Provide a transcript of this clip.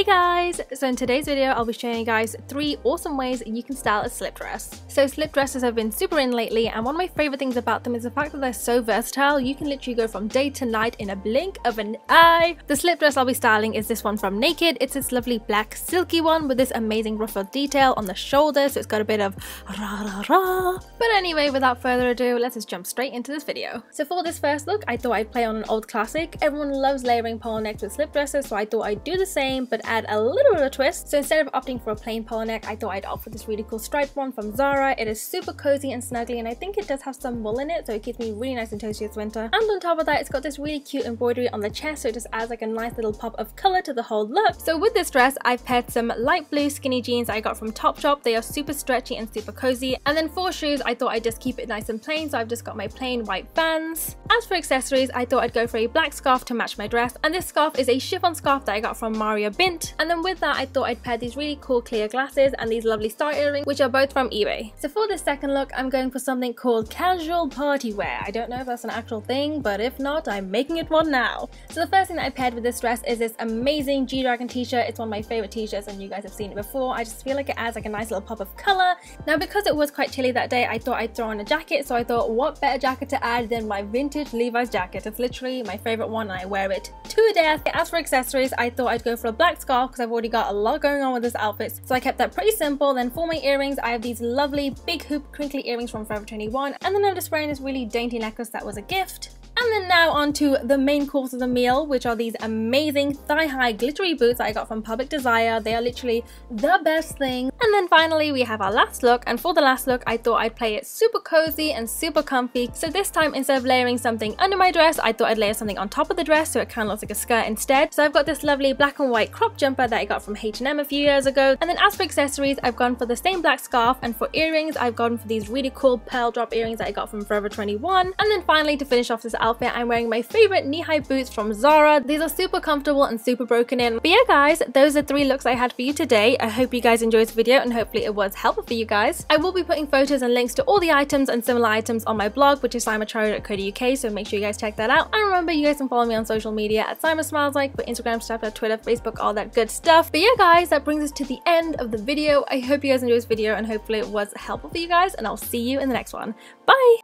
Hey guys! So in today's video I'll be showing you guys 3 awesome ways you can style a slip dress. So slip dresses have been super in lately, and one of my favorite things about them is the fact that they're so versatile. You can literally go from day to night in a blink of an eye. The slip dress I'll be styling is this one from Naked. It's this lovely black silky one with this amazing ruffled detail on the shoulder, so it's got a bit of rah rah rah. But anyway, without further ado, let's just jump straight into this video. So for this first look, I thought I'd play on an old classic. Everyone loves layering polo necks with slip dresses, so I thought I'd do the same but add a little bit of a twist. So instead of opting for a plain polo neck, I thought I'd opt for this really cool striped one from Zara. It is super cozy and snuggly, and I think it does have some wool in it, so it keeps me really nice and toasty this winter. And on top of that, it's got this really cute embroidery on the chest, so it just adds like a nice little pop of color to the whole look. So with this dress, I've paired some light blue skinny jeans I got from Topshop. They are super stretchy and super cozy. And then for shoes, I thought I'd just keep it nice and plain, so I've just got my plain white Vans. As for accessories, I thought I'd go for a black scarf to match my dress, and this scarf is a chiffon scarf that I got from Mario Bint. And then with that, I thought I'd pair these really cool clear glasses and these lovely star earrings, which are both from eBay. So for this second look, I'm going for something called casual party wear. I don't know if that's an actual thing, but if not, I'm making it one now. So the first thing that I paired with this dress is this amazing G-Dragon t-shirt. It's one of my favorite t-shirts, and you guys have seen it before. I just feel like it adds like a nice little pop of color. Now because it was quite chilly that day, I thought I'd throw on a jacket, so I thought what better jacket to add than my vintage Levi's jacket. It's literally my favorite one, and I wear it to death. As for accessories, I thought I'd go for a black scarf because I've already got a lot going on with this outfit, so I kept that pretty simple. Then for my earrings, I have these lovely big hoop crinkly earrings from Forever 21, and then I'm just wearing this really dainty necklace that was a gift. And then now on to the main course of the meal, which are these amazing thigh-high glittery boots that I got from Public Desire. They are literally the best thing. And then finally we have our last look, and for the last look I thought I'd play it super cozy and super comfy. So this time, instead of layering something under my dress, I thought I'd layer something on top of the dress so it kind of looks like a skirt instead. So I've got this lovely black and white crop jumper that I got from H&M a few years ago. And then as for accessories, I've gone for the same black scarf, and for earrings I've gone for these really cool pearl drop earrings that I got from Forever 21. And then finally, to finish off this outfit, I'm wearing my favorite knee-high boots from Zara. These are super comfortable and super broken in. But yeah guys, those are 3 looks I had for you today. I hope you guys enjoyed this video, and hopefully it was helpful for you guys. I will be putting photos and links to all the items and similar items on my blog, which is saima.co.uk, so make sure you guys check that out. And remember, you guys can follow me on social media at SimaSmilesLike for Instagram, Snapchat, Twitter, Facebook, all that good stuff. But yeah guys, that brings us to the end of the video. I hope you guys enjoyed this video, and hopefully it was helpful for you guys, and I'll see you in the next one. Bye!